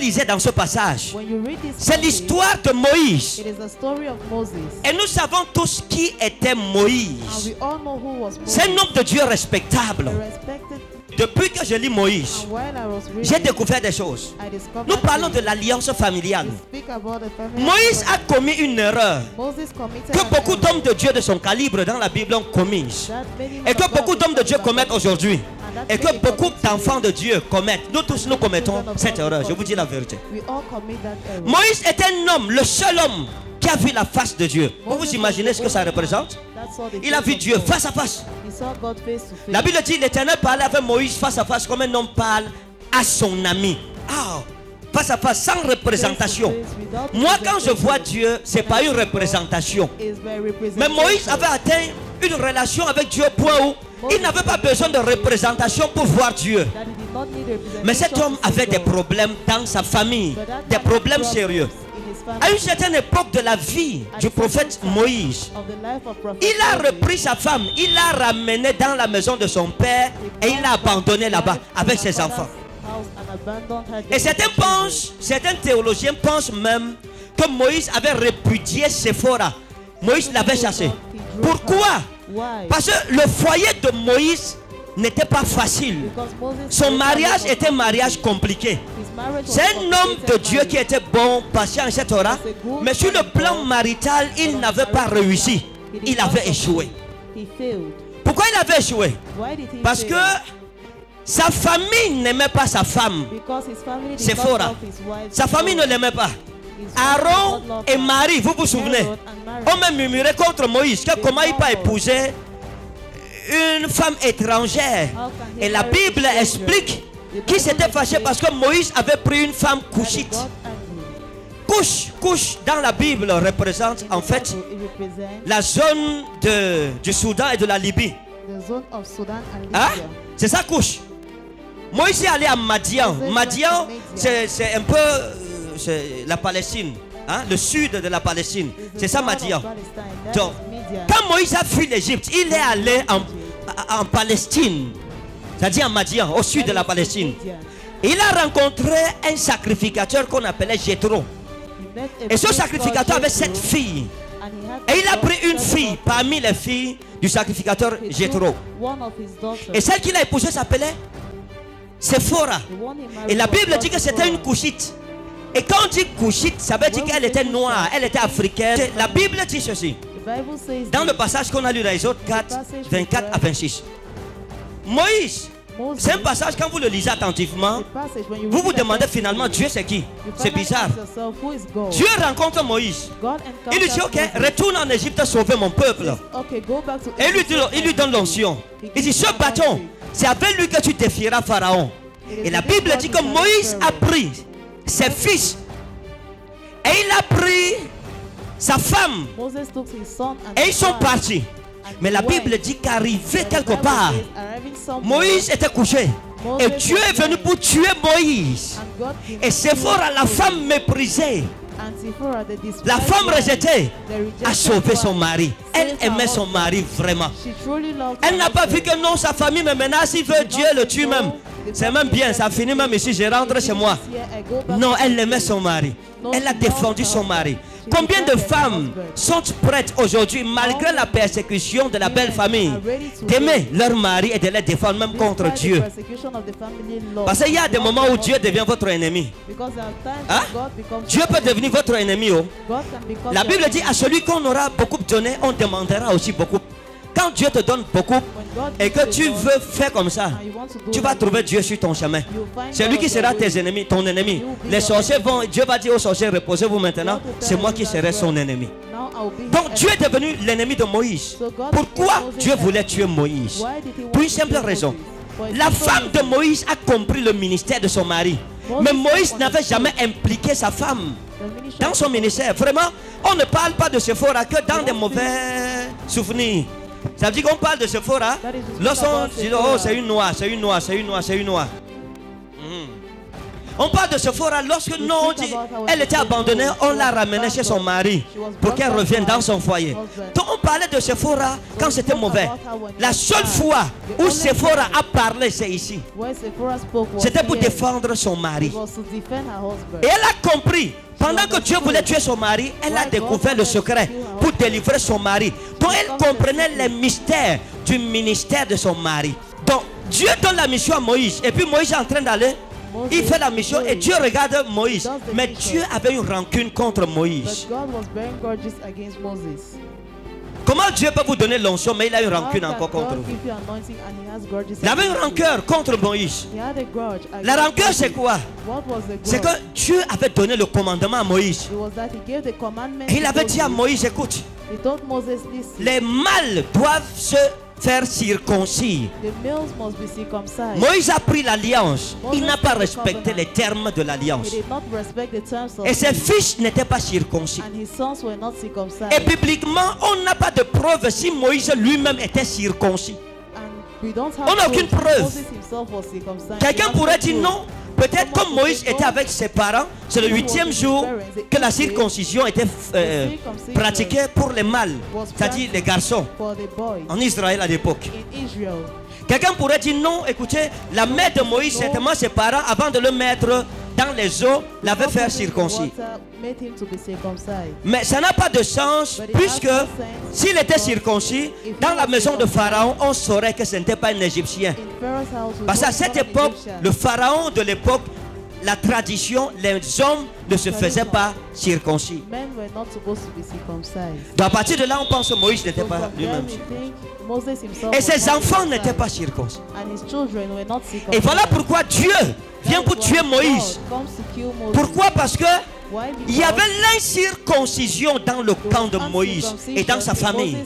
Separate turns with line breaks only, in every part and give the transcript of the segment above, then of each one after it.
lisez dans ce passage, c'est l'histoire de Moïse.
It is the story of Moses.
Et nous savons tous qui était Moïse.
And we all know who was Moses.
C'est un homme de Dieu respectable.
A respected.
Depuis que je lis Moïse,
And while I was
j'ai
reading,
découvert des choses.
I discovered
Nous parlons de
things.
l'alliance familiale.
We speak about the family.
Moïse a commis une erreur
Moses committed
que
an
beaucoup
error
d'hommes de Dieu de son calibre dans la Bible ont commise.
that many
Et que
of
beaucoup
God
d'hommes de Dieu
that
commettent aujourd'hui.
And that
Et que
many
beaucoup
commit
d'enfants
today.
de Dieu commettent. Nous tous, nous commettons cette erreur. Je vous dis la vérité.
We all commit that error.
Moïse est un homme, le seul homme qui a vu la face de Dieu. Vous vous imaginez ce que ça représente?
That's all the
Il a
face
vu
of
Dieu
God.
face à face.
He saw God face to face.
La Bible dit l'Éternel parlait avec Moïse face à face comme un homme parle à son ami. Ah, face à face, sans représentation. Moi, quand je vois Dieu, ce n'est pas une représentation. Mais Moïse avait atteint une relation avec Dieu au point où il n'avait pas besoin de représentation pour voir Dieu. Mais cet homme avait des problèmes dans sa famille, des problèmes sérieux. À une certaine époque de la vie du prophète Moïse, il a repris sa femme, il l'a ramenée dans la maison de son père et il l'a abandonnée là-bas avec ses enfants. Et certains théologiens pensent même que Moïse avait répudié Séphora. Moïse l'avait chassé. Pourquoi? Parce que le foyer de Moïse n'était pas facile. Son mariage était un mariage compliqué. C'est un homme de Dieu qui était bon, patient, etc. Mais sur le plan marital, il n'avait pas réussi. Il avait échoué. Pourquoi il avait échoué? Parce que sa famille n'aimait pas sa femme, Séphora. Sa famille ne l'aimait pas. Aaron et Marie, vous vous souvenez, ont même murmuré contre Moïse que comment il peut épouser une femme étrangère. Et la Bible explique qu'il s'était fâché parce que Moïse avait pris une femme couchite. Couche dans la Bible représente en fait la zone du Soudan et de la Libye. Hein? C'est ça, couche. Moïse est allé à Madian. Madian, c'est un peu la Palestine, hein? Le sud de la Palestine. C'est ça, Madian. Donc, quand Moïse a fui l'Égypte, il est allé en Palestine, c'est-à-dire en Madian, au sud de la Palestine. Il a rencontré un sacrificateur qu'on appelait Jéthro. Et ce sacrificateur avait 7 filles. Et il a pris une fille parmi les filles du sacrificateur Jéthro. Et celle qu'il a épousée s'appelait Séphora. Et la Bible dit que c'était une couchite. Et quand on dit couchite, ça veut dire qu'elle était noire, elle était africaine. La Bible dit ceci. Dans le passage qu'on a lu dans Exode 4, 24 à 26. Moïse, c'est un passage, quand vous le lisez attentivement, vous vous demandez finalement Dieu c'est qui? C'est bizarre. Dieu rencontre Moïse. Il lui dit ok, retourne en Égypte sauver mon peuple. Et il lui donne l'onction. Il dit ce bâton, c'est avec lui que tu défieras Pharaon. Et la Bible dit que Moïse a pris ses fils et il a pris sa femme et ils sont partis. Mais la Bible dit qu'arrivé quelque part, Moïse était couché et Dieu est venu pour tuer Moïse. Et Séphora, la femme méprisée, la femme rejetée, a sauvé son mari. Elle aimait son mari vraiment. Elle n'a pas vu que non, sa famille me menace, s'il veut Dieu le tue même. C'est même bien, ça finit même ici, je rentre chez moi. Non, elle aimait son mari. Elle a défendu son mari. Combien de femmes sont prêtes aujourd'hui, malgré la persécution de la belle famille, d'aimer leur mari et de les défendre même contre Dieu? Parce qu'il y a des moments où Dieu devient votre ennemi. Hein? Dieu peut devenir votre ennemi. Oh. La Bible dit à celui qu'on aura beaucoup donné, on demandera aussi beaucoup. Quand Dieu te donne beaucoup et que tu veux faire comme ça, tu vas trouver Dieu sur ton chemin. C'est lui qui sera tes ennemis, ton ennemi. Les sorciers vont, Dieu va dire aux sorciers, reposez-vous maintenant, c'est moi qui serai son ennemi. Donc Dieu est devenu l'ennemi de Moïse. Pourquoi Dieu voulait tuer Moïse? Pour une simple raison. La femme de Moïse a compris le ministère de son mari. Mais Moïse n'avait jamais impliqué sa femme dans son ministère. Vraiment, on ne parle pas de Séphora que dans des mauvais souvenirs. Ça veut dire qu'on parle de Séphora lorsqu'on dit oh c'est une noire, c'est une noire, c'est une noire, c'est une noire. On parle de Sephora lorsque non, on dit, elle était abandonnée, on la ramenait chez son mari pour qu'elle revienne dans son foyer. Donc on parlait de Sephora quand c'était mauvais. La seule fois où Sephora a parlé, c'est ici. C'était pour défendre son mari. Et elle a compris. Pendant que Dieu voulait tuer son mari, elle a découvert le secret pour délivrer son mari. Donc elle comprenait les mystères du ministère de son mari. Donc Dieu donne la mission à Moïse. Et puis Moïse est en train d'aller. Il fait la mission et Dieu regarde Moïse. Mais Dieu avait une rancune contre Moïse. Comment Dieu peut vous donner l'onction, mais il a une rancune encore contre vous? Il avait une rancœur contre Moïse. La rancœur, c'est quoi? C'est que Dieu avait donné le commandement à Moïse. Et il avait dit à Moïse, écoute, les mâles doivent se faire circoncis. Moïse a pris l'alliance. Il n'a pas respecté les termes de l'alliance. Et ses fils n'étaient pas circoncis. Et bibliquement, on n'a pas de preuve si Moïse lui-même était circoncis. On n'a aucune preuve. Quelqu'un pourrait dire non. Peut-être comme Moïse était avec ses parents, c'est le 8e jour que la circoncision était pratiquée pour les mâles, c'est-à-dire les garçons, en Israël à l'époque. Quelqu'un pourrait dire non, écoutez, la mère de Moïse, certainement ses parents, avant de le mettre dans les eaux, l'avaient fait circoncis. Mais ça n'a pas de sens, puisque s'il était circoncis, dans la maison de Pharaon, on saurait que ce n'était pas un Égyptien. Parce qu'à cette époque, le Pharaon de l'époque, la tradition, les hommes ne se faisaient pas circoncis. Donc à partir de là, on pense que Moïse n'était pas lui-même circoncis. Et ses enfants n'étaient pas circoncis. Et voilà pourquoi Dieu vient pour tuer Moïse. Pourquoi? Parce que il y avait l'incirconcision dans le camp de Moïse et dans sa famille.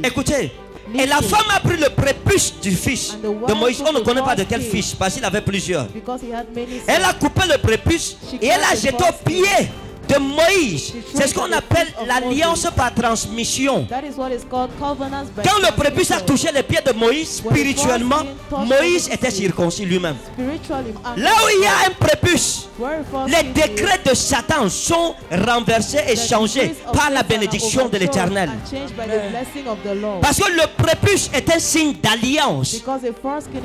Écoutez, et la femme a pris le prépuce du fils de Moïse. On ne connaît pas de quel fils, parce qu'il avait plusieurs. Elle a coupé le prépuce et elle a jeté au pied de Moïse. C'est ce qu'on appelle l'alliance par transmission. Quand le prépuce a touché les pieds de Moïse, spirituellement, Moïse était circoncis lui-même. Là où il y a un prépuce, les décrets de Satan sont renversés et changés par la bénédiction de l'Éternel. Parce que le prépuce est un signe d'alliance.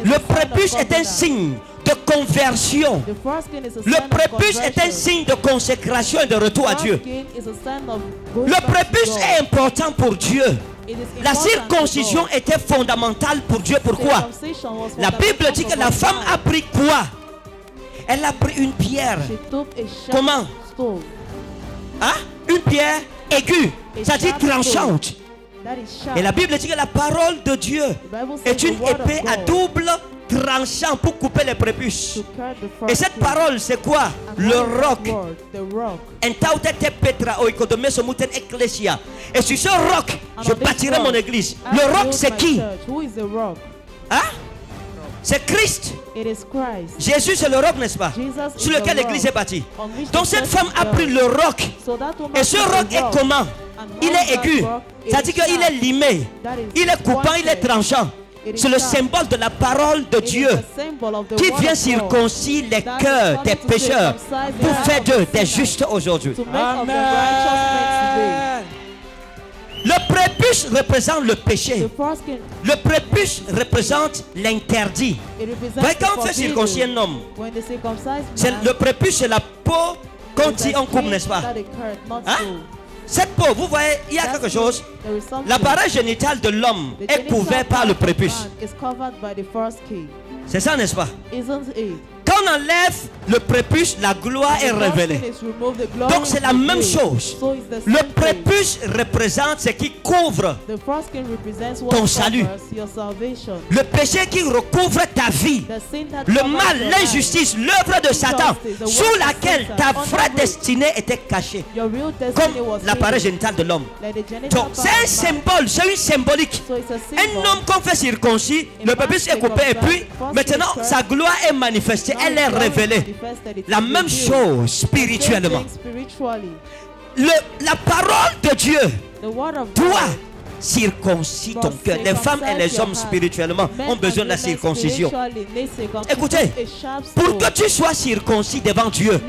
Le prépuce est un signe de conversion. Le prépuce est un signe de consécration et de retour à Dieu. Le prépuce est important pour Dieu. La circoncision était fondamentale pour Dieu. Pourquoi? La Bible dit que la femme a pris quoi? Elle a pris une pierre. Comment? Hein? Une pierre aiguë, c'est-à-dire tranchante. Et la Bible dit que la parole de Dieu est une épée à double tranchant pour couper les prépuces. Et cette parole, c'est quoi? Le roc. Et sur ce roc, je bâtirai mon église. Le roc, c'est qui? Hein? C'est Christ. Jésus, c'est le roc, n'est-ce pas? Sur lequel l'église est bâtie. Donc cette femme a pris le roc. Et ce roc est comment? Il est aigu. C'est-à-dire qu'il est limé. Il est coupant, il est tranchant. C'est le symbole de la parole de Dieu qui vient circoncire les cœurs des pécheurs pour faire d'eux des justes aujourd'hui. Amen. Le prépuce représente le péché. Le prépuce représente l'interdit. Quand on fait circoncire un homme, le prépuce, c'est la peau qu'on dit on coupe, n'est-ce pas? Hein? Cette peau, vous voyez, il y a quelque chose. L'appareil génital de l'homme est couvert par le prépuce. C'est ça, n'est-ce pas? Quand on enlève le prépuce, la gloire est révélée. Donc c'est la même chose. Le prépuce représente ce qui couvre ton salut. Le péché qui recouvre ta vie. Le mal, l'injustice, l'œuvre de Satan sous laquelle ta vraie destinée était cachée. Comme l'appareil génital de l'homme. Donc c'est un symbole, c'est une symbolique. Un homme qu'on fait circoncis, le prépuce est coupé et puis maintenant sa gloire est manifestée. Elle est révélée. La même chose spirituellement. La parole de Dieu doit circoncis ton cœur. Les femmes et les hommes spirituellement ont besoin de la circoncision. Écoutez, pour que tu sois circoncis devant Dieu,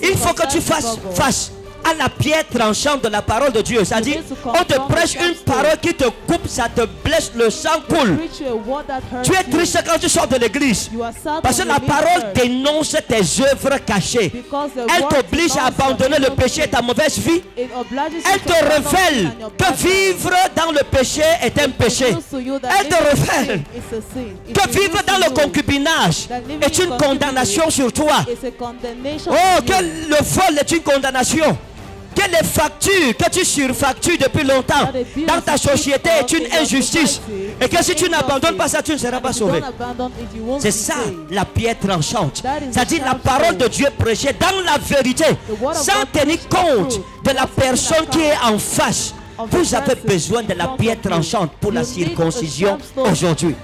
il faut que tu fasses face à la pierre tranchante de la parole de Dieu. C'est-à-dire, on te prêche une parole qui te coupe, ça te blesse, le sang coule. Tu es triste quand tu sors de l'église, parce que la parole dénonce tes œuvres cachées. Elle t'oblige à abandonner le péché et ta mauvaise vie. Elle te révèle que vivre dans le péché est un péché. Elle te révèle que vivre dans le concubinage est une condamnation sur toi. Oh, que le vol est une condamnation. Que les factures que tu surfactures depuis longtemps dans ta société est une injustice. Et que si tu n'abandonnes pas ça, tu ne seras pas sauvé. C'est ça la pierre tranchante. C'est-à-dire la parole de Dieu prêchée dans la vérité, sans tenir compte de la personne qui est en face. Vous avez besoin de la pierre tranchante pour la circoncision aujourd'hui.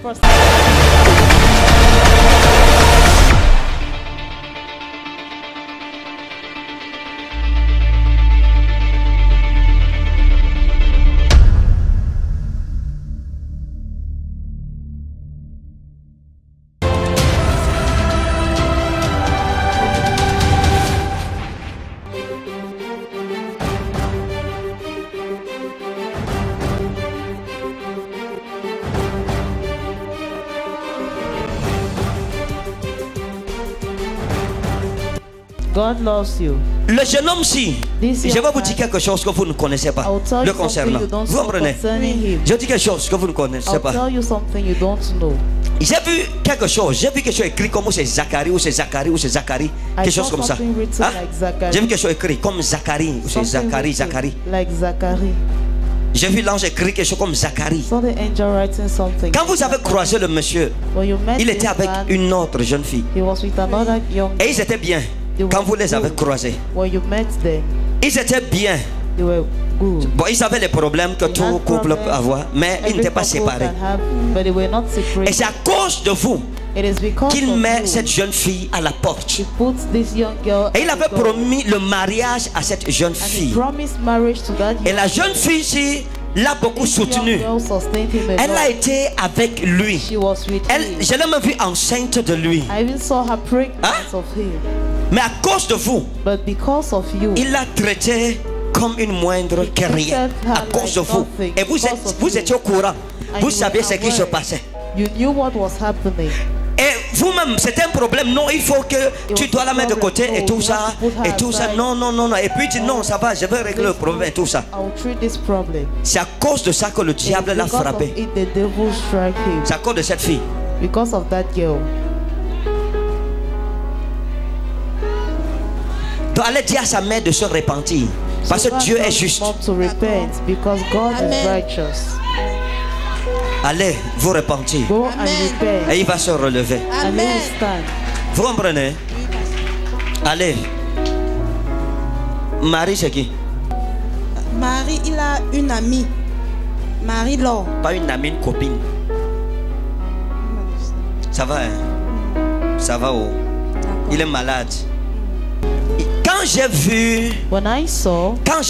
God loves you.
Le jeune homme-ci, je vais vous dire quelque chose que vous ne connaissez pas le concernant. Vous comprenez? Je dis quelque chose que vous ne connaissez pas. J'ai vu quelque chose écrit comme c'est Zacharie ou c'est Zacharie ou c'est Zacharie, quelque chose comme ça. Hein? J'ai vu quelque chose écrit comme Zacharie ou c'est Zacharie, Zacharie. J'ai vu l'ange écrit quelque chose comme Zacharie. Quand vous avez croisé le monsieur, il était avec une autre jeune fille. Et ils étaient bien. Quand vous les avez croisés, ils étaient bien. Bon, ils avaient les problèmes que tout couple peut avoir, mais ils n'étaient pas séparés. Et c'est à cause de vous qu'il met cette jeune fille à la porte. Et il avait promis le mariage à cette jeune fille. Et la jeune fille ici l'a beaucoup soutenu. Elle a été avec lui. Je l'ai même vue enceinte de lui. Hein? Mais à cause de vous, il l'a traité comme une moindre que rien. À cause de vous. Et vous étiez au courant. Vous saviez ce qui se passait. Et vous-même, c'est un problème. Non, il faut que tu dois la mettre de côté et tout ça. Et tout ça. Non, non, non, non. Et puis tu dis non, ça va, je vais régler le problème et tout ça. C'est à cause de ça que le diable l'a frappé. C'est à cause de cette fille. Donc allez dire à sa mère de se repentir. Parce que Dieu est juste. Allez vous repentir. Et il va se relever. Vous comprenez? Allez. Marie c'est qui?
Marie, il a une amie. Marie-Laure.
Pas une amie, une copine. Ça va hein? Ça va oh. Il est malade. Quand j'ai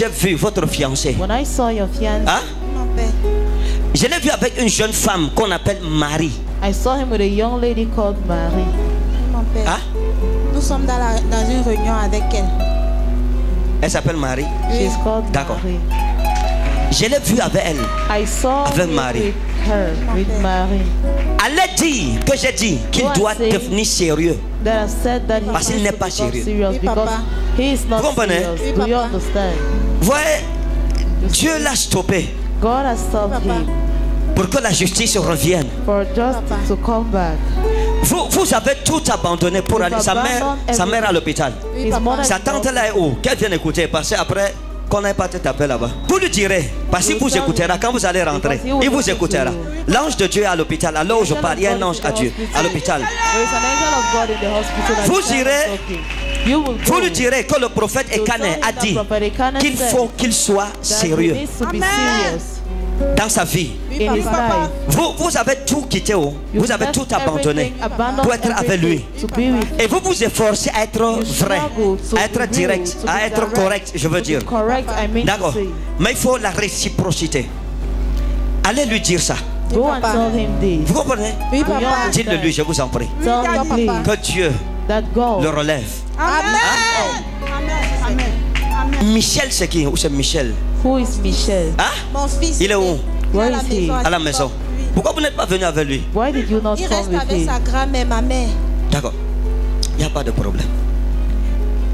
vu votre fiancé, hein? Je l'ai vu avec une jeune femme qu'on appelle Marie.
I saw him with a young lady called Marie.
Mon père.
Hein?
Nous sommes dans une réunion avec elle.
Elle s'appelle Marie.
She's called Marie.
Je l'ai vu avec elle.
I saw
avec Marie.
With Marie.
Allez dire que j'ai dit qu'il doit devenir sérieux. Parce qu'il n'est pas sérieux. Vous comprenez?
Do you understand?
Voyez, Dieu l'a stoppé.
God has stopped him.
Pour que la justice revienne.
For justice to come back.
Vous avez tout abandonné pour aller. Sa mère à l'hôpital. Sa tante là est où? Qu'elle vient écouter. Parce qu'après qu'on n'ait pas t'appeler là-bas. Vous lui direz. Parce qu'il vous écoutera quand vous allez rentrer. Il vous écoutera. L'ange de Dieu est à l'hôpital. Alors où je parle, il y a un ange à Dieu à l'hôpital. Vous irez. Vous lui direz que le prophète Ekane a dit qu'il faut qu'il soit sérieux dans sa vie. Vous avez tout quitté, vous avez tout abandonné pour être avec lui. Et vous vous efforcez à être vrai, à être direct, à être correct, je veux dire. D'accord. Mais il faut la réciprocité. Allez lui dire ça.
Go and tell him this.
Vous comprenez?
Oui, papa.
Dites-le lui, je vous en prie.
Tell him this.
Que Dieu
That God.
le relève.
Amen. Amen. Amen.
Michel, c'est qui? Où c'est Michel?
Who is Michel?
Hein?
Mon fils.
Il est où?
Where is he?
À la maison.
Oui.
Pourquoi vous n'êtes pas venu avec lui?
Why did you not
Il
come
reste
with
avec
him?
sa grand-mère, ma mère.
D'accord. Il n'y a pas de problème.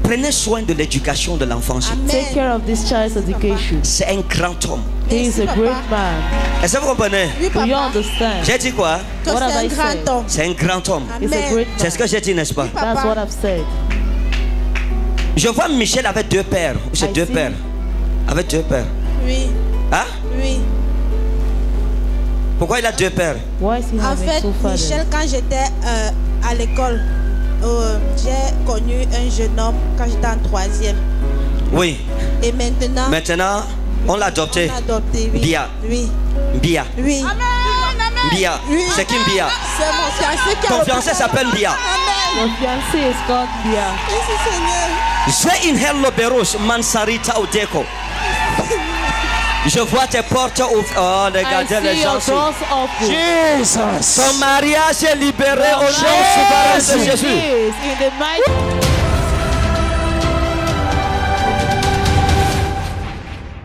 Prenez soin de l'éducation de l'enfant.
Take
Amen.
care of this child's education.
C'est un grand homme.
He is a great man.
Est-ce que vous comprenez?
Oui,
Do you
papa.
understand?
J'ai dit quoi?
Que
What have
c'est un
I said?
grand homme.
C'est un grand homme.
He's a
Amen.
great
C'est ce
man.
que j'ai dit, n'est-ce pas?
That's what I've said.
Je vois Michel avec deux pères. C'est
I
deux
see.
pères. Avec deux pères.
Oui.
Hein?
Oui.
Pourquoi il a deux pères?
Why is he
En
having
fait,
two fathers?
Michel, quand j'étais à l'école, j'ai connu un jeune homme quand j'étais en 3e.
Oui.
Et maintenant,
Maintenant, on l'a adopté.
on l'a adopté. Oui.
Bia.
Oui.
Bia.
Oui.
Bia.
Oui.
C'est qui Bia?
C'est mon fiancé qui a
Ton fiancé s'appelle Bia.
Amen.
Your fiancé is called Bia.
Merci Seigneur.
Je inhale le beros, Mansarita Odeko. Je vois tes portes ouvertes. Oh,
I
regardez les
see
gens.
your doors open.
Jesus.
Ton mariage est libéré au nom
Your
souverain de
marriage
Jésus.
is in the mighty.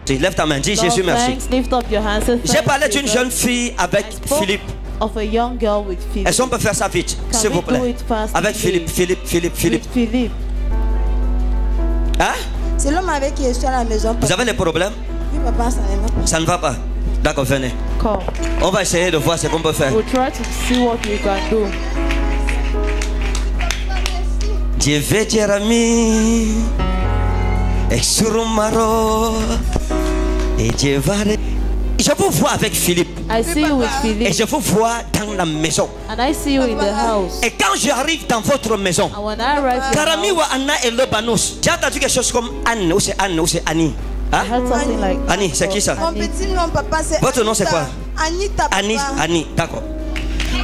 Lève ta main, dis Jésus merci.
Thanks. Lift up your hands. and
J'ai
thank
parlé
you,
d'une
God.
jeune fille avec
I spoke
Philippe.
of a young girl with Philip.
Est-ce qu'on peut faire ça vite,
Can
s'il
we
vous plaît?
do it fast
Avec
today?
Philippe.
With Philip.
Hein?
C'est l'homme avec qui je suis à la maison.
Vous avez des problèmes?
Oui, papa, ça ne va pas.
Ça ne va pas. D'accord, venez.
Come.
On va essayer de voir ce qu'on peut faire.
We'll try to see what we can do.
Dieu veut Jérémie et sur Maro et Dieu va. Je vous vois avec Philippe
I see you with
et
Philip.
je vous vois dans la maison.
And I see you in the house.
Et quand j'arrive dans votre maison,
And when I arrive in the
Karami
house,
wa Anna et le Banous, j'ai entendu quelque chose comme Anne ou c'est Annie. Hein?
I heard something like
Annie, c'est qui ça?
Mon petit nom, papa, c'est
Votre nom, c'est quoi?
Anita. Papa.
Annie, d'accord.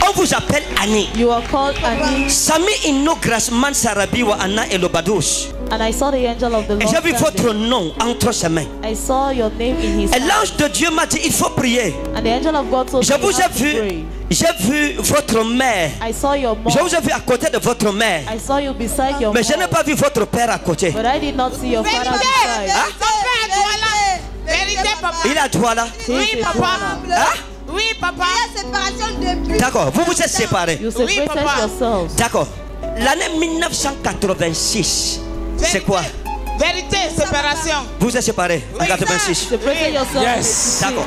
On vous appelle Annie.
you are called Annie.
Sami ino grasman sarabi wa Anna et le Badous.
And I saw the angel of the
Et
Lord
j'ai vu votre
standing.
nom entre ses mains.
I saw your name in his
Et
hand.
l'ange de Dieu m'a dit, il faut prier.
And the angel of God told
Je
me
vous
you
ai
have to
vu,
pray.
j'ai vu votre mère.
I saw your mom.
Je vous ai vu à côté de votre mère.
I saw you beside your
Mais je n'ai
mom.
pas vu votre père à côté.
But I did not see your father beside.
Hein?
Vérité, papa.
Il a toi là.
He
Oui,
is a
papa.
donor.
Hein?
Oui, papa.
Séparation depuis.
D'accord, vous vous êtes séparés.
You separated
papa.
yourselves.
D'accord. L'année 1986, c'est quoi?
Vérité, séparation.
Vous êtes séparés en
Oui,
86.
Separated yourselves.
Yes.
D'accord.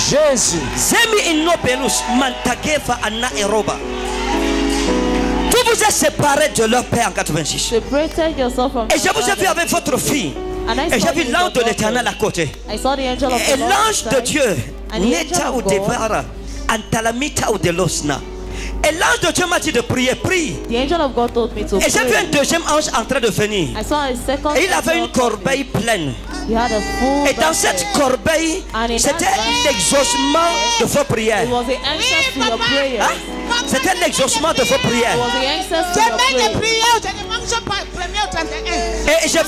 Jésus.
Zemi ino belus mantagefa anna eroba. Vous vous êtes séparés de leur père en 86.
Separated yourself from
Et je
your
vous ai vu
father.
avec votre fille.
And I
Et
saw
j'ai vu
you with
l'ange de
your
l'éternel à
daughter.
côté.
I saw the angel of
Et
the Lord
l'ange de
beside.
Dieu,
And the angel
Neta
of
ou
God,
Devara, Antalamita ou Delosna. Et l'ange de Dieu m'a dit de prier, prie.
the angel of God told me to
Et j'ai vu
pray.
un deuxième ange en train de venir.
I saw a second
Et il avait une
angel.
corbeille pleine.
He had a full
Et dans
basket.
cette corbeille,
And in
c'était
that basket,
l'exaucement de vos prières.
It was the answer to your prayers.
Hein? C'était l'exaucement de vos
It
prières.
was the answer to
Je
your
mets des
prayers.
prières, je ne mange pas premier au 31.
Et j'ai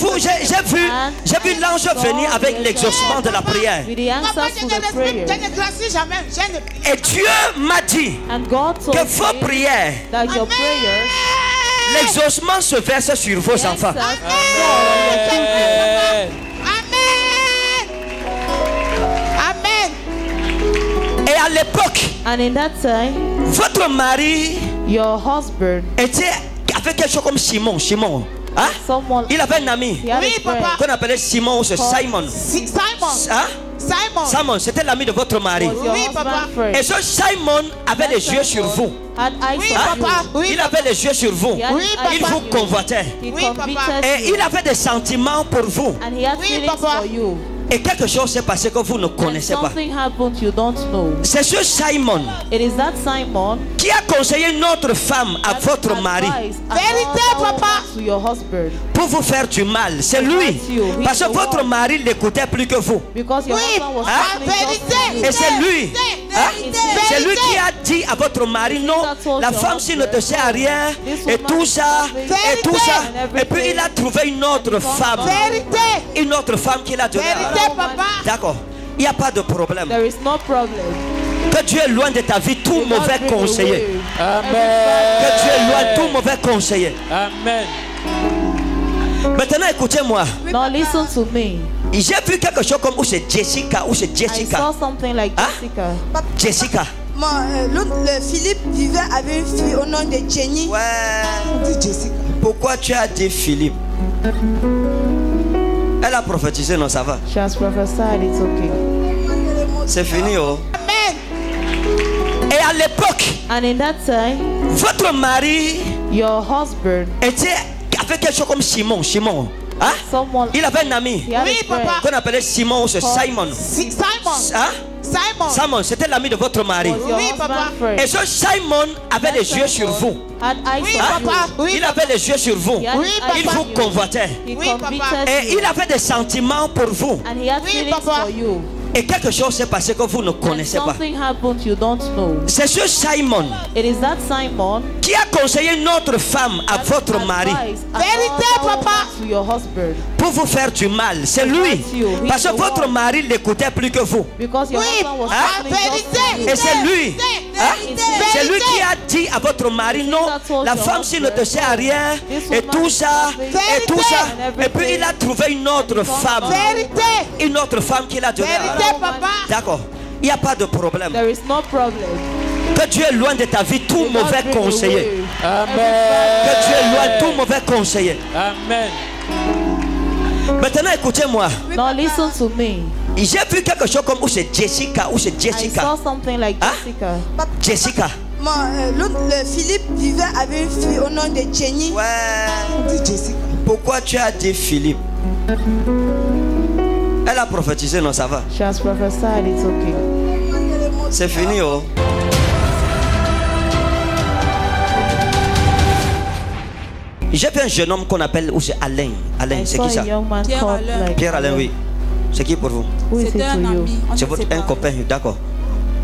vu l'ange venir avec l'exaucement de la prière.
With the
Papa,
answers
je
to
ne
the
je
prayers.
ne grossis jamais. Je ne prie.
Et Dieu m'a dit
And God told
que vos
me
prières,
that your prayers,
l'exaucement se verse sur vos
the
enfants.
answers fall on your children.
Amen. Amen.
Et à l'époque,
And in that time,
votre mari
your husband,
était avec quelque chose comme Simon. Hein?
someone,
Il avait un ami
he had
Oui,
a friend
papa.
qu'on appelait Simon ou c'est Simon.
Simon.
Hein?
Simon.
Simon, c'était l'ami de votre mari.
was your
Oui,
husband
papa.
friend.
Et ce Simon avait les yeux sur vous.
Had eyes
Oui,
on
papa.
you.
Oui,
Il avait les yeux sur vous.
He had
Oui,
eyes
Il
on
vous
you.
convoitait.
He
Oui, papa.
convicted
Et
you.
il avait des sentiments pour vous.
And he had
Oui,
feelings
papa.
for you.
Et quelque chose s'est passé que vous ne
And
connaissez pas.
something happened you don't know.
C'est ce Simon
It is that Simon
qui a conseillé une autre femme à
that
votre mari
advised
Vérité,
another
papa.
woman to your husband
pour vous faire du mal. C'est lui. Parce que votre mari l'écoutait plus que vous.
because your
Oui,
husband was
hein?
listening just to you.
Et c'est lui. Hein?
Vérité.
C'est lui qui a dit à votre mari, non, la femme s'il ne te sert à rien, et tout ça, et tout ça. Et puis il a trouvé une autre femme.
Vérité.
Une autre femme qu'il a donnée.
Vérité, papa.
D'accord. Il n'y a pas de problème.
There is no problem.
Que Dieu éloigne de ta vie tout mauvais conseiller.
Amen.
Que Dieu éloigne tout mauvais conseiller.
Amen.
Maintenant, écoutez-moi.
Now listen to me.
J'ai vu quelque chose comme où c'est Jessica, où c'est
I
Jessica.
saw something like
Hein?
Jessica.
Jessica.
Le Philippe vivait avec une fille au nom de Jenny.
Ouais. Pourquoi tu as dit Philippe? Elle a prophétisé, non, ça va.
She has prophesied, it's okay.
C'est fini, oh.
Amen.
Et à l'époque,
And in that time,
votre mari
your husband,
était avec quelque chose comme Simon. Simon. Hein?
someone,
Il avait un ami
he had
Oui,
a friend
papa.
qu'on appelait Simon ou c'est Simon.
Simon.
Hein?
Simon.
Simon, c'était l'ami de votre mari.
was your
Oui,
husband's
papa.
friend.
Et ce Simon avait les yeux sur vous.
Had eyes
Oui,
on
papa.
you.
Oui,
Il avait les yeux sur vous.
He had
Oui,
eyes
Il
on
vous
you.
convoitait.
He
Oui, papa.
convicted
Et
you.
il avait des sentiments pour vous.
And he had
Oui,
feelings
papa.
for you.
Et quelque chose s'est passé que vous ne
And
connaissez pas.
something happened you don't know.
C'est ce Simon
It is that Simon
qui a conseillé notre femme à
that
votre mari
advised
Vérité,
another
papa.
woman to your husband.
pour vous faire du mal. C'est lui. Parce que votre mari l'écoutait plus que vous.
Because your
Oui,
husband was
hein?
listening just to you.
Et c'est lui. Hein? C'est lui
Vérité.
qui a dit à votre mari, non, la femme s'il ne te sert à rien, et tout ça, et tout ça. Et puis il a trouvé une autre femme.
Vérité.
Une autre femme qu'il a donnée.
Vérité, papa.
D'accord. Il n'y a pas de problème.
There is no problem.
Que Dieu éloigne de ta vie tout
Do not
mauvais
bring
conseiller.
away.
Amen.
Que Dieu éloigne tout mauvais conseiller.
Amen.
Maintenant, écoutez-moi.
Now listen to me.
J'ai vu quelque chose comme où c'est Jessica, où c'est
I
Jessica.
saw something like
Hein?
Jessica.
Jessica.
Le Philippe vivait avec une fille au nom de Jenny.
Ouais. Pourquoi tu as dit Philippe? Elle a prophétisé, non, ça va.
She has prophesied, it's okay.
C'est fini, oh. J'ai vu un jeune homme qu'on appelle, où c'est Alain. Alain,
I
c'est
saw
qui ça?
a young man
Pierre
called
Alain.
like
Pierre Alain, oui. C'est qui pour vous?
Who is it
C'était
to
un
you?
ami. On
C'est
est
votre un
séparés.
copain, d'accord.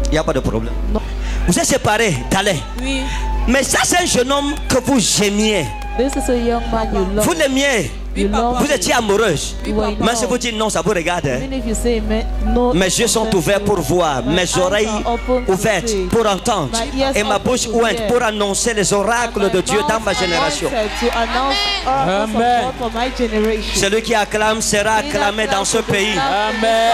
Il n'y a pas de problème.
No.
Vous êtes séparés d'Alain.
Oui.
Mais ça, c'est un jeune homme que vous aimiez.
This is a young man you love.
Vous l'aimiez.
Oui,
You
papa.
love
Vous étiez amoureuse.
Oui,
You were
papa.
Mais si vous dites non, ça vous regarde. Hein.
Even if you say no,
Mes yeux sont ouverts pour voir,
My
mes
eyes
oreilles
are open to
ouvertes
see.
pour entendre
My ears
et ma
open
bouche
to
ouverte
hear.
pour annoncer les oracles de Dieu dans ma génération.
To announce oracles of
Amen.
God for my generation.
Celui qui acclame sera acclamé dans ce pays.
Amen.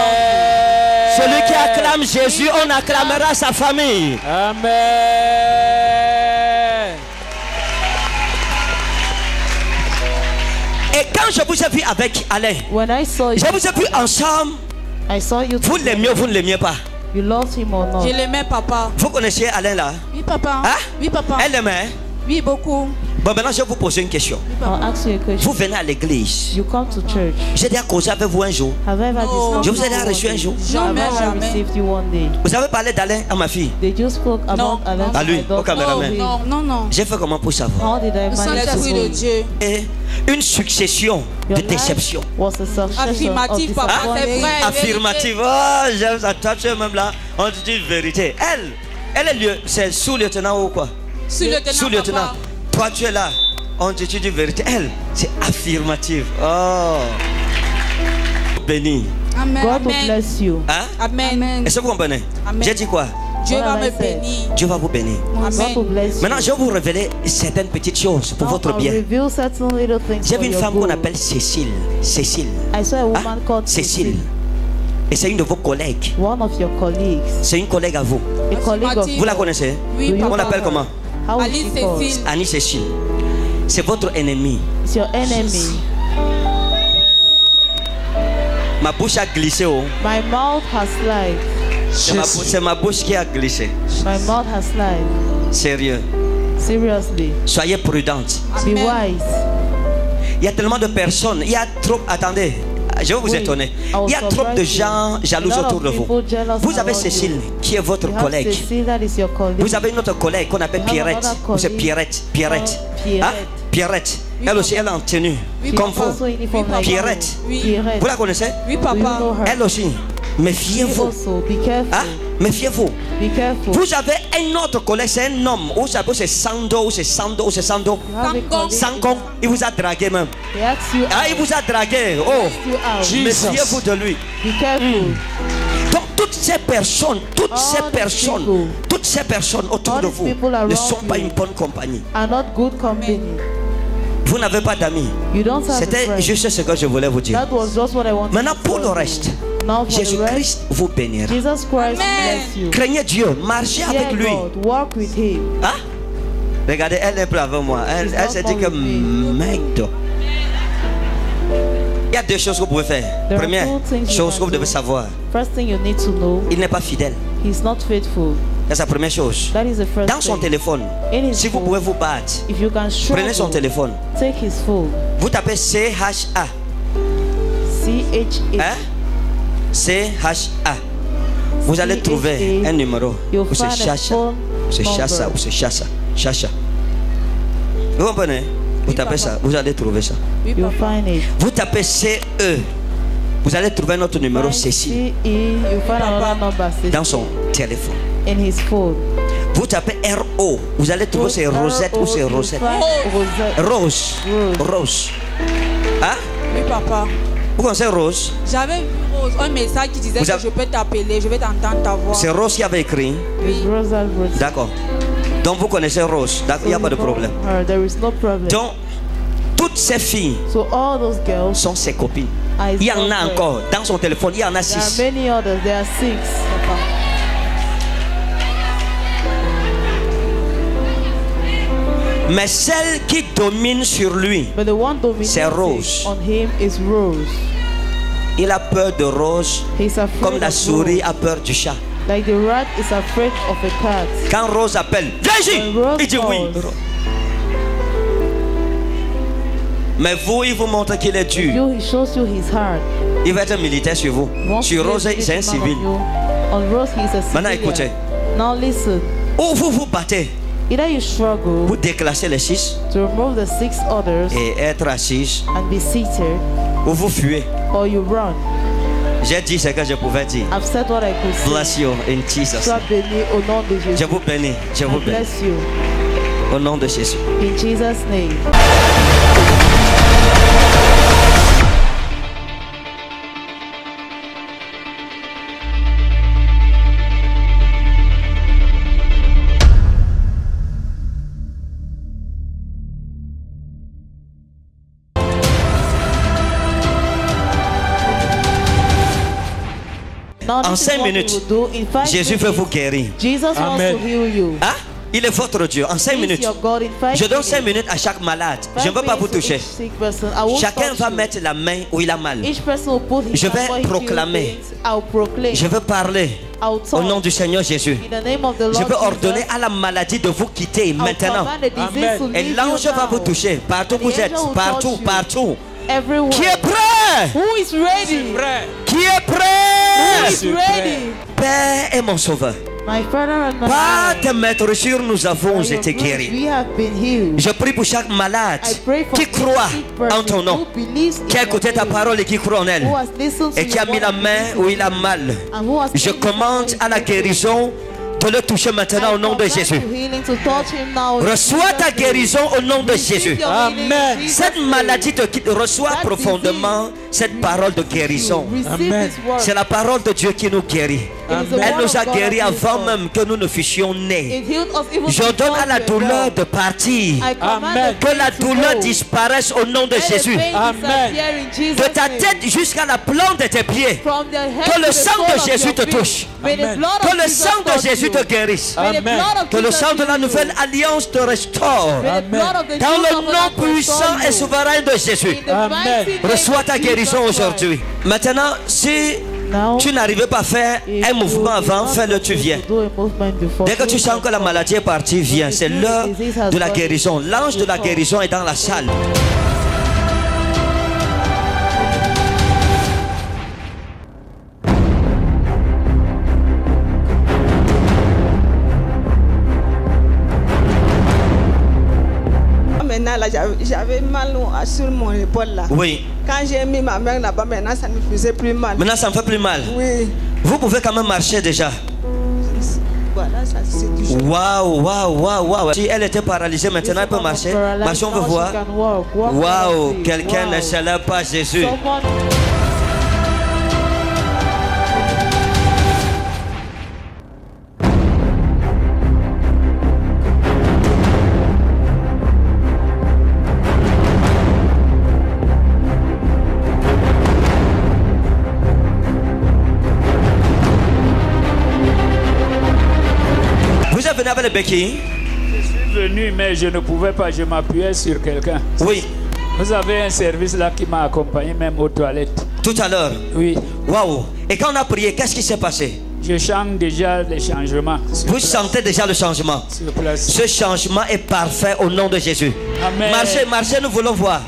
Celui qui acclame Jésus, on acclamera sa famille.
Amen.
Et quand je vous ai vu avec Alain,
When I saw you,
je vous ai vu ensemble,
I saw you.
vous l'aimiez ou vous ne l'aimiez pas?
You loved him or not?
Je l'aimais, papa.
Vous connaissiez Alain là?
Oui, papa.
Hein?
Oui, papa.
Elle l'aimait?
Oui, beaucoup.
Bon, maintenant je vais vous poser une question.
I'll ask you a question.
Vous venez à l'église.
You come to church.
J'ai déjà causé avec vous un jour.
Have I ever
No.
discussed
Je vous ai
you
déjà
one
reçu un
day?
jour.
Jamais,
Have I ever
jamais.
received you one day?
Vous avez parlé d'Alain à ma fille.
Did you spoke about
Non.
Alan to
À lui,
my daughter?
au caméraman.
Non, non, non.
J'ai fait comment pour savoir?
How did I
Nous sommes
manage
les
to
fruits
know
de
you?
Dieu.
Et une succession
Your
de déceptions.
life was a succession
Affirmatif,
of
papa.
disappointment.
C'est vrai.
Affirmative. Oh, j'aime ça. Toi, tu es même là. On te dit vérité. Elle est c'est sous-lieutenant ou quoi?
Sous-lieutenant,
Sous-lieutenant.
papa.
Toi, tu es là. On te dit vérité. Elle, c'est affirmative. Oh. Béni.
Amen.
God will
Amen.
bless you.
Hein?
Amen.
Est-ce que vous comprenez?
Amen.
J'ai dit quoi?
Dieu
What
va
have
me
I said?
bénir.
Dieu va vous bénir.
God will
Amen.
bless you.
Maintenant, je vais vous révéler certaines petites choses pour
Now
votre
I'll
bien.
reveal certain little things
J'ai
for
vu une
your
femme qu'on
good.
appelle Cécile. Cécile.
I saw a woman
Hein?
called
Cécile.
Cecile.
Et c'est une de vos collègues.
One of your colleagues.
C'est une collègue à vous.
A colleague of
Affirmative.
Vous la connaissez?
Oui,
Do you
On
papa.
l'appelle comment?
How is
Alice
she called?
Cécile.
Annie Cécile. C'est votre ennemi.
It's your enemy.
Ma bouche a glissé. Oh.
My mouth has lied.
C'est ma bouche qui a glissé.
My mouth has lied.
Sérieux.
Seriously.
Soyez prudente.
Be
Amen.
wise.
Il y a tellement de personnes. Il y a trop. Attendez. Je vais vous
Oui.
étonner.
I will
Il y a trop de
surprise you.
gens jaloux
A lot of
autour de vous.
people jealous
Vous avez
around
Cécile
you.
qui est votre
You have
collègue.
Cecile, that is your colleague.
Vous avez une autre collègue qu'on appelle
You have
Pierrette.
another
Ou c'est
colleague
Pierrette. Pierrette.
called Pierrette.
Hein? Pierrette.
Oui,
Elle aussi,
papa.
elle est en tenue.
Oui,
Comme
papa.
vous.
Also uniform
Oui,
like
Pierrette.
you.
Oui.
Pierrette.
Vous la connaissez?
Oui,
Do you know
papa.
her?
Elle aussi. Méfiez-vous.
You also, be careful.
Hein? Méfiez-vous.
Be careful.
Vous avez un autre collègue, c'est un homme. Ou c'est Sando, ou c'est Sando, ou c'est Sando.
You have a
Sangong.
colleague.
Sangong, il vous a dragué même.
He asks you
Ah,
out.
il vous a dragué. Oh,
You out.
Jesus.
méfiez-vous de lui.
Be careful.
toutes ces personnes autour de vous ne sont pas une bonne compagnie.
Are not good company.
Vous n'avez pas d'amis.
You don't have a
C'était
friend.
juste ce que je voulais vous dire.
That was just what I wanted
Maintenant,
to
pour
tell
le
you.
reste,
Now for the rest,
Jésus-Christ vous bénira.
Jesus Christ bless you.
Craignez Dieu, marchez avec
Fear
lui.
God, walk with Him.
Hein? Regardez, elle est plus avec moi. Elle s'est dit que merde. Il y a deux choses que vous pouvez faire.
There are
Première
two things you
chose que
can
vous devez
do.
savoir,
First thing you need to know,
il n'est pas fidèle.
He's not faithful.
C'est sa première chose.
That is the first
Dans son
thing.
téléphone,
In his
si vous
phone,
pouvez vous battre,
if you can
prenez son
struggle,
téléphone.
take his phone.
Vous tapez CHA.
CHA.
Hein? CHA. Vous allez trouver un numéro.
You'll
Ou c'est
find a
Chacha.
phone
Ou c'est Chassa.
number.
Ou c'est Chassa. Chacha. Vous comprenez? Vous tapez ça. Vous allez trouver ça.
You'll find it.
Vous tapez CE. Vous allez trouver un autre numéro
Find
Cécile
CE, you find another number
dans son téléphone.
in his phone.
Vous tapez RO. Vous allez trouver c'est Rosette ou c'est Rosette.
Rosette.
Rose. Rose. Hein?
Oui, papa.
Vous connaissez Rose?
J'avais vu Rose, un message qui disait
Vous
que
avez-
je peux t'appeler, je vais t'entendre ta voix.
C'est Rose qui avait écrit.
It's Rosa Rosette.
D'accord. Donc vous connaissez Rose. D'accord, il n'y a pas de problème.
There is no problem.
Donc, toutes ces filles
So all those girls
sont ses copines.
are his
Il y en a
girlfriends.
encore. Dans son téléphone, il y en a
There are
6.
many others. There are 6. Papa.
Mais celle qui domine sur lui,
But the one
c'est
dominating
Rose.
on him is Rose.
Il a peur de Rose
He's afraid
comme la
of
souris
Rose.
a peur du chat.
Like the rat is afraid of a cat.
Quand Rose appelle, viens ici,
When Rose
il dit oui.
calls,
Mais vous, il vous montre qu'il est dur.
he shows you his heart.
Il va être militaire sur vous.
Wants
Sur
to
Rose,
be a
c'est un
gentleman
civil.
on you. On Rose, he is a
Maintenant, écoutez.
civilian. Now listen.
Ou vous vous battez
Either you struggle
pour déclasser les 6
to remove the 6 others
et être assis,
and be seated,
ou vous fuyez.
or you run.
J'ai dit ce que je pouvais dire.
I've said what I could say.
Bless you in Jesus.
Sois béni au nom de Jésus.
Je vous bénis. Je vous
I
bénis.
bless you.
Au nom de Jésus.
In Jesus' name. Now,
En
this is
5
what we
minutes,
will do. In 5
Jésus veut
minutes,
vous guérir.
Jesus wants to heal you.
Hein? Il est votre Dieu. En 5
He's
minutes.
your God in 5
Je donne
minutes.
5 minutes à chaque malade. Je ne veux pas vous toucher. Chacun va mettre la main où il a mal. Je vais proclamer. Je veux parler au nom du Seigneur Jésus. Je veux ordonner à la maladie de vous quitter maintenant. Et l'ange va vous toucher. Partout où vous êtes. Partout, partout. Qui est prêt?
Who is ready?
Qui est
Who
prêt?
is ready?
Père et mon sauveur.
My Father and my
Par
God,
tes maîtres sûrs, nous avons
by your
été
grace,
guéris.
we have been healed.
Je prie pour chaque malade
I pray for
qui
every
croit
sick person
en ton nom,
who believes in
qui a
your
écouté ta
name,
parole et qui croit en elle,
who has listened to
et qui a
your
mis la
word
main où il a mal.
and who has
Je
taken
commande
the
à la guérison de le toucher maintenant au nom de Jésus. Reçois ta guérison au nom de Jésus.
Amen.
Cette maladie te quitte. Reçois profondément cette parole de guérison. C'est la parole de Dieu qui nous guérit. Elle nous a guéris avant même que nous ne fussions nés. Je donne à la douleur de partir. Que la douleur disparaisse au nom de Jésus. De ta tête jusqu'à la plante de tes pieds. Que le sang de Jésus te touche. Que le sang de Jésus te guérisse. Que le sang de la nouvelle alliance te restaure. Dans le nom puissant et souverain de Jésus. Reçois ta guérison aujourd'hui. Maintenant, si tu n'arrivais pas à faire un mouvement avant, fais-le, tu viens. Dès que tu sens que la maladie est partie, viens. C'est l'heure de la guérison. L'ange de la guérison est dans la salle.
Maintenant, là, j'avais mal sur mon épaule là.
Oui.
Quand j'ai mis ma main là-bas, maintenant ça ne me faisait plus mal.
Maintenant, ça me fait plus mal.
Oui.
Vous pouvez quand même marcher déjà.
Voilà, ça c'est toujours.
Waouh, waouh, waouh, waouh. Si elle était paralysée, maintenant elle peut marcher. Marchons, on veut voir. Waouh, quelqu'un ne célèbre pas Jésus. frère Becky.
Je suis venu, mais je ne pouvais pas, je m'appuyais sur quelqu'un.
Oui.
Vous avez un service là qui m'a accompagné même aux toilettes.
Tout à l'heure.
Oui.
Waouh. Et quand on a prié, qu'est-ce qui s'est passé?
Je sens déjà les changements.
Vous sentez déjà le changement?
Sur place.
Ce changement est parfait au nom de Jésus.
Amen.
Marchez, marchez, nous voulons voir.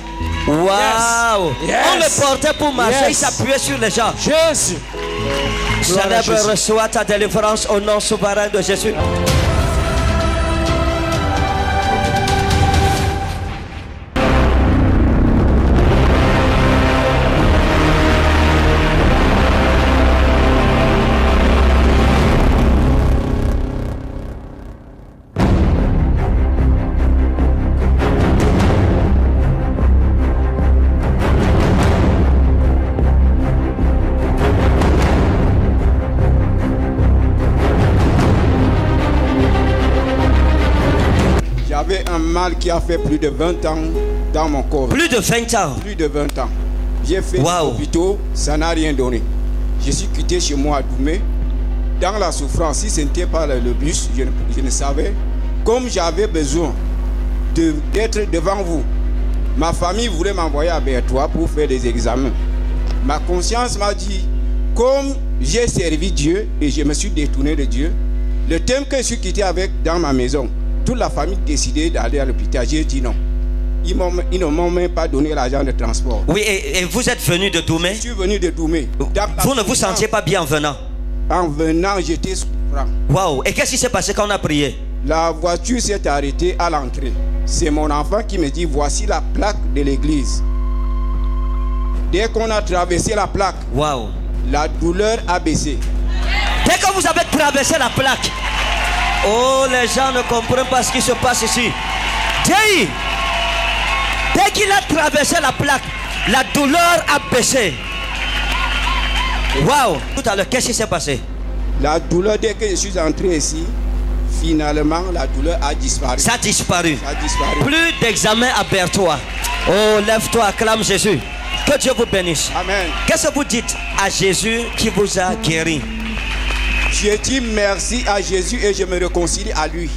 Waouh.
Yes.
On le portait pour marcher, il
Yes.
s'appuyait sur les gens.
Jésus.
Célèbre, reçois ta délivrance au nom souverain de Jésus.
J'avais un mal qui a fait plus de 20 ans dans mon corps.
Plus de 20 ans.
Plus de 20 ans. J'ai fait des
Wow.
hôpitaux, ça n'a rien donné. Je suis quitté chez moi à Doumé. Dans la souffrance, si ce n'était pas le bus, je ne savais. Comme j'avais besoin d'être devant vous, ma famille voulait m'envoyer à Bertois pour faire des examens. Ma conscience m'a dit, comme j'ai servi Dieu et je me suis détourné de Dieu, le thème que je suis quitté avec dans ma maison, toute la famille décidait d'aller à l'hôpital. J'ai dit non. Ils ne m'ont même pas donné l'argent de transport.
Oui, et vous êtes venu de Doumé?
Je suis venu de Doumé.
Vous ne vous sentiez pas bien en venant?
En venant, j'étais souffrant.
Waouh. Et qu'est-ce qui s'est passé quand on a prié?
La voiture s'est arrêtée à l'entrée. C'est mon enfant qui me dit, voici la plaque de l'église. Dès qu'on a traversé la plaque,
Waouh.
la douleur a baissé.
Dès que vous avez traversé la plaque, oh, les gens ne comprennent pas ce qui se passe ici. Dès qu'il a traversé la plaque, la douleur a baissé. Waouh. Tout à l'heure, qu'est-ce qui s'est passé?
La douleur, dès que je suis entré ici, finalement, la douleur a disparu.
Ça a disparu.
Ça a disparu.
Plus d'examen à Bertois. Oh, lève-toi, acclame Jésus. Que Dieu vous bénisse.
Amen.
Qu'est-ce que vous dites à Jésus qui vous a guéri?
Je dis merci à Jésus et je me réconcilie à lui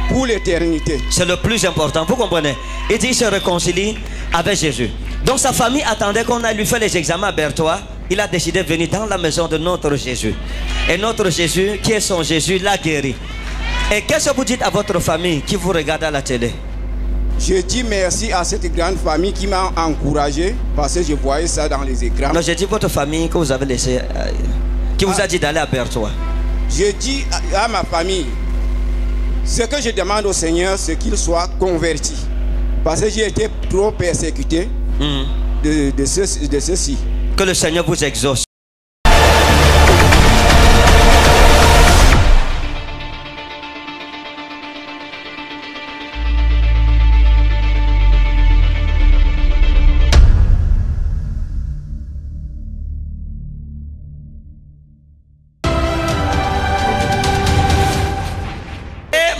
pour l'éternité.
C'est le plus important, vous comprenez? Il dit qu'il se réconcilie avec Jésus. Donc sa famille attendait qu'on aille lui faire les examens à Bertois. Il a décidé de venir dans la maison de notre Jésus. Et notre Jésus, qui est son Jésus, l'a guéri. Et qu'est-ce que vous dites à votre famille qui vous regarde à la télé?
Je dis merci à cette grande famille qui m'a encouragé parce que je voyais ça dans les écrans.
Non, j'ai dit votre famille que vous avez laissé, qui vous a dit d'aller à Bertois.
Je dis à ma famille, ce que je demande au Seigneur, c'est qu'il soit converti. Parce que j'ai été trop persécuté de ceci.
Que le Seigneur vous exauce.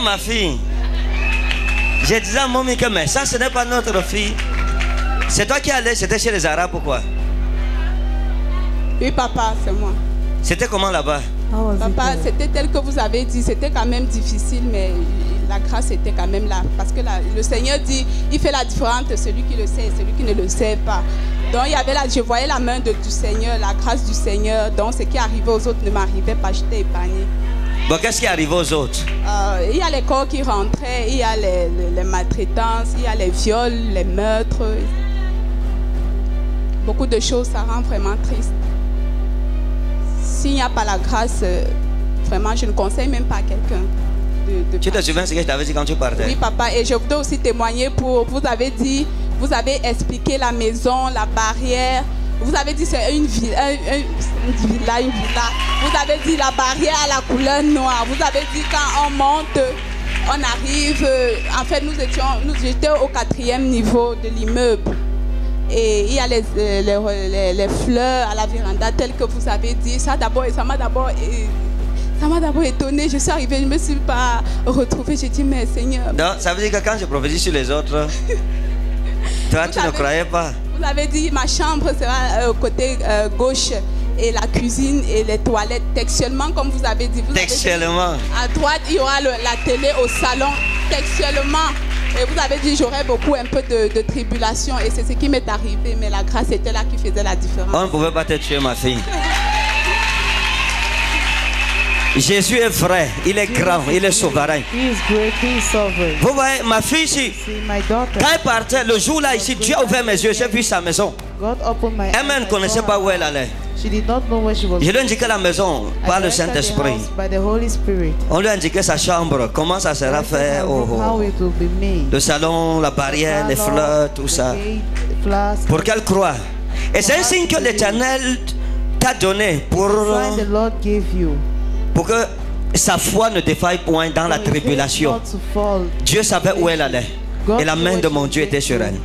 Ma fille, j'ai dit à Mommy que mais ça ce n'est pas notre fille. C'est toi qui allais, c'était chez les Arabes ou quoi?
Oui, papa, c'est moi.
C'était comment là-bas?
Papa, c'était tel que vous avez dit, c'était quand même difficile, mais la grâce était quand même là. Parce que le Seigneur dit, il fait la différence entre celui qui le sait et celui qui ne le sait pas. Donc il y avait je voyais la main du Seigneur, la grâce du Seigneur. Donc ce qui arrivait aux autres ne m'arrivait pas, j'étais épargnée.
Bon, qu'est-ce qui arrive aux autres?
Il y a les corps qui rentraient, il y a les maltraitances, il y a les viols, les meurtres. Beaucoup de choses, ça rend vraiment triste. S'il n'y a pas la grâce, vraiment, je ne conseille même pas à quelqu'un de
Tu te souviens ce que je t'avais dit quand tu partais?
Oui, papa, et je voudrais aussi témoigner vous avez dit, vous avez expliqué la maison, la barrière. Vous avez dit c'est une villa. Vous avez dit la barrière à la couleur noire. Vous avez dit quand on monte, on arrive. En fait, nous étions au 4e niveau de l'immeuble. Et il y a les fleurs à la véranda, telles que vous avez dit. Ça m'a d'abord étonnée. Je suis arrivée, je ne me suis pas retrouvée. J'ai dit, mais Seigneur.
Non, ça veut dire que quand je prophétise sur les autres, toi, tu ne croyais pas.
Vous avez dit, ma chambre sera au côté gauche. et la cuisine et les toilettes. Textuellement, comme vous avez dit.
Textuellement.
À droite, il y aura la télé au salon. Textuellement. Et vous avez dit, j'aurais beaucoup un peu de tribulation. Et c'est ce qui m'est arrivé. Mais la grâce était là qui faisait la différence.
On ne pouvait pas te tuer, ma fille. Jésus est vrai, il est grand, il est souverain. Vous voyez, ma fille ici, quand elle partait, le jour-là ici, Dieu a ouvert mes yeux, j'ai vu sa maison. Elle ne connaissait pas où elle allait. Je lui ai indiqué la maison par le Saint-Esprit. On lui a indiqué sa chambre, comment ça sera fait, le salon, la barrière, les fleurs, tout ça. Pour qu'elle croie. Et c'est un signe que l'Éternel t'a donné pour que sa foi ne défaille point dans la tribulation. Dieu savait où elle allait. Et la main de mon Dieu était sur elle.